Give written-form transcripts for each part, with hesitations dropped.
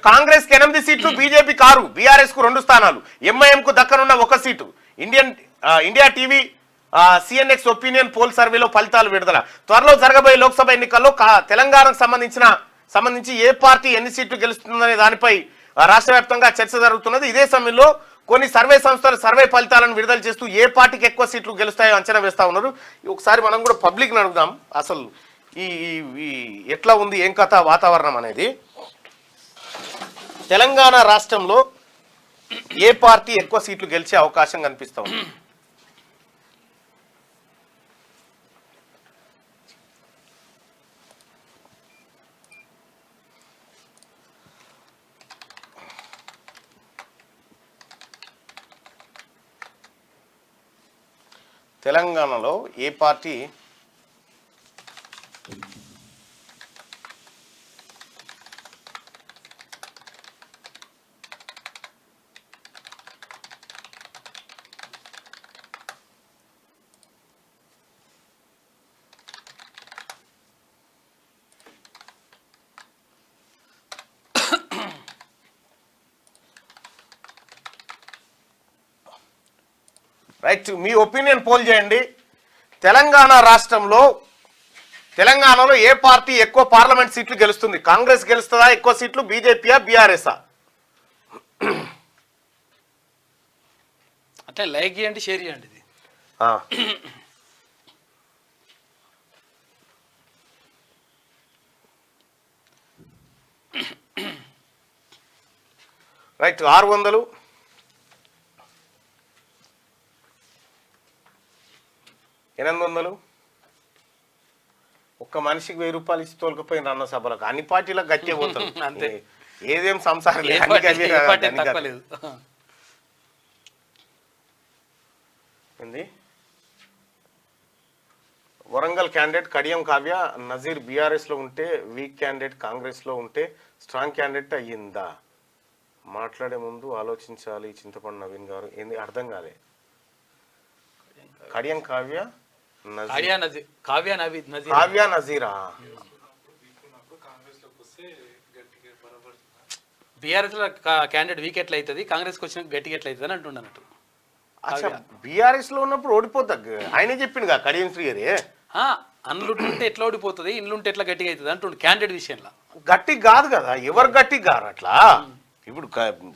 కాంగ్రెస్ కి 8 సీట్లు, బీజేపీకి 6, బీఆర్ఎస్ కు 2 స్థానాలు, ఎంఐఎం కు దక్కనున్న 1 seat. India TV CNX opinion poll సర్వేలో ఫలితాలు విడుదల. త్వరలో జరగబోయే లోక్సభ ఎన్నికల్లో తెలంగాణకు సంబంధించి ఏ పార్టీ ఎన్ని సీట్లు గెలుస్తుందనే దానిపై రాష్ట్ర వ్యాప్తంగా చర్చ జరుగుతున్నది. ఇదే సమయంలో కొన్ని సర్వే సంస్థలు సర్వే ఫలితాలను విడుదల చేస్తూ ఏ పార్టీకి ఎక్కువ సీట్లు గెలుస్తాయో అంచనా వేస్తా ఉన్నారు. ఒకసారి మనం కూడా పబ్లిక్ని అడుగుదాం, అసలు ఈ ఎట్లా ఉంది, ఏం కథ వాతావరణం అనేది. తెలంగాణ రాష్ట్రంలో ఏ పార్టీ ఎక్కువ సీట్లు గెలిచే అవకాశం కనిపిస్తా ఉంది? తెలంగాణలో ఏ పార్టీ రైట్, మీ ఒపీనియన్ పోల్ చేయండి. తెలంగాణలో ఏ పార్టీ ఎక్కువ పార్లమెంట్ సీట్లు గెలుస్తుంది? కాంగ్రెస్ గెలుస్తుందా ఎక్కువ సీట్లు, బీజేపీయా, బీఆర్ఎస్ఆ? అంటే లైక్ చేయండి, షేర్ చేయండి. ఇది రైట్, 600, 800, ఒక్క మనిషికి 1000 రూపాయలు ఇచ్చి తోలుకపోయిన అన్న సభలకు అన్ని పార్టీలకు గట్టే పోతాం. అంతే, ఏదేం సంసారం ఏంది. వరంగల్ క్యాండిడేట్ కడియం కావ్య నజీర్ బీఆర్ఎస్ లో ఉంటే, వీక్ క్యాండిడేట్ కాంగ్రెస్ లో ఉంటే స్ట్రాంగ్ క్యాండిడేట్ అయ్యిందా? మాట్లాడే ముందు ఆలోచించాలి. చింతపండు నవీన్ గారు, ఏంది అర్థం కాలే. కడియం కావ్య నజీరా? బీఆర్ఎస్ లో క్యాండిడేట్ వీక్ ఎట్లా అవుతుంది, కాంగ్రెస్ కి వచ్చిన గట్టిగా ఎట్లా అవుతుంది అని అంటున్నట్టు. బీఆర్ఎస్ లో ఉన్నప్పుడు ఓడిపోతా, ఆయనే చెప్పిండు కడియం శ్రీ గారి. అన్లుంటే ఎట్లా ఓడిపోతుంది, ఇండ్లుంటే ఎట్లా గట్టిగా అవుతుంది అంటుండు. క్యాండిడేట్ విషయంలో గట్టి కాదు కదా, ఎవరు గట్టి గారు అట్లా. ఇప్పుడు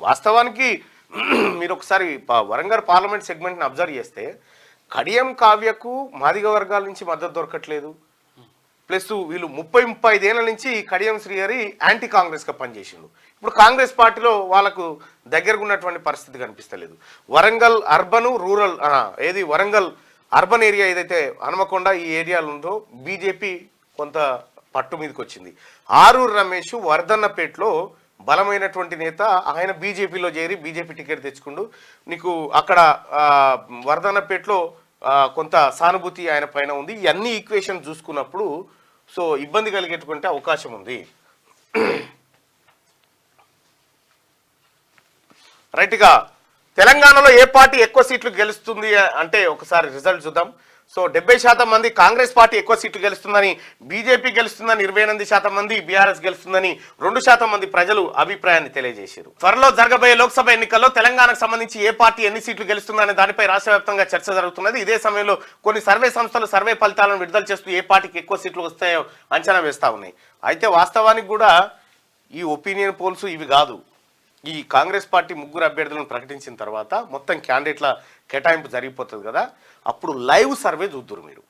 వాస్తవానికి మీరు ఒకసారి వరంగల్ పార్లమెంట్ సెగ్మెంట్ని అబ్జర్వ్ చేస్తే కడియం కావ్యకు మాదిగ వర్గాల నుంచి మద్దతు దొరకట్లేదు. ప్లస్ వీళ్ళు 30-35 ఏళ్ల నుంచి కడియం శ్రీహరి యాంటీ కాంగ్రెస్గా పనిచేసిండు. ఇప్పుడు కాంగ్రెస్ పార్టీలో వాళ్ళకు దగ్గరగా ఉన్నటువంటి పరిస్థితి కనిపిస్తలేదు. Warangal urban rural Warangal urban area ఏదైతే హనుమకొండ ఈ ఏరియాలో ఉందో బీజేపీ కొంత పట్టు మీదకి వచ్చింది. ఆరూరు రమేష్ వర్ధన్నపేటలో బలమైనటువంటి నేత, ఆయన బీజేపీలో చేరి బీజేపీ టికెట్ తెచ్చుకుండు. నీకు అక్కడ వర్ధన్నపేటలో కొంత సానుభూతి ఆయన పైన ఉంది. ఇవన్నీ ఈక్వేషన్ చూసుకున్నప్పుడు సో ఇబ్బంది కలిగేటువంటి అవకాశం ఉంది. రైట్గా తెలంగాణలో ఏ పార్టీ ఎక్కువ సీట్లు గెలుస్తుంది అంటే ఒకసారి రిజల్ట్ చూద్దాం. సో 70% మంది కాంగ్రెస్ పార్టీ ఎక్కువ సీట్లు గెలుస్తుందని, బీజేపీ గెలుస్తుందని 28% మంది, బీఆర్ఎస్ గెలుస్తుందని 2% మంది ప్రజలు అభిప్రాయాన్ని తెలియజేశారు. త్వరలో జరగబోయే లోక్సభ ఎన్నికల్లో తెలంగాణకు సంబంధించి ఏ పార్టీ ఎన్ని సీట్లు గెలుస్తుందనే దానిపై రాష్ట్ర వ్యాప్తంగా చర్చ జరుగుతున్నది. ఇదే సమయంలో కొన్ని సర్వే సంస్థలు సర్వే ఫలితాలను విడుదల చేస్తూ ఏ పార్టీకి ఎక్కువ సీట్లు వస్తాయో అంచనా వేస్తా ఉన్నాయి. అయితే వాస్తవానికి కూడా ఈ ఒపీనియన్ పోల్స్ ఇవి కాదు. ఈ కాంగ్రెస్ పార్టీ 3 అభ్యర్థులను ప్రకటించిన తర్వాత మొత్తం క్యాండిడేట్ల కేటాయింపు జరిగిపోతుంది కదా, అప్పుడు లైవ్ సర్వే చూద్దరు మీరు.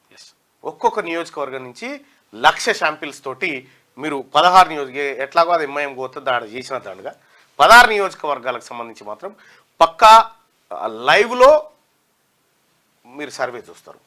ఒక్కొక్క నియోజకవర్గం నుంచి 1,00,000 శాంపిల్స్ తోటి మీరు 16 ఎట్లాగో అది ఎంఐఎం పోతుంది దాడి చేసిన దానిగా 16 నియోజకవర్గాలకు సంబంధించి మాత్రం పక్కా లైవ్లో మీరు సర్వే చూస్తారు.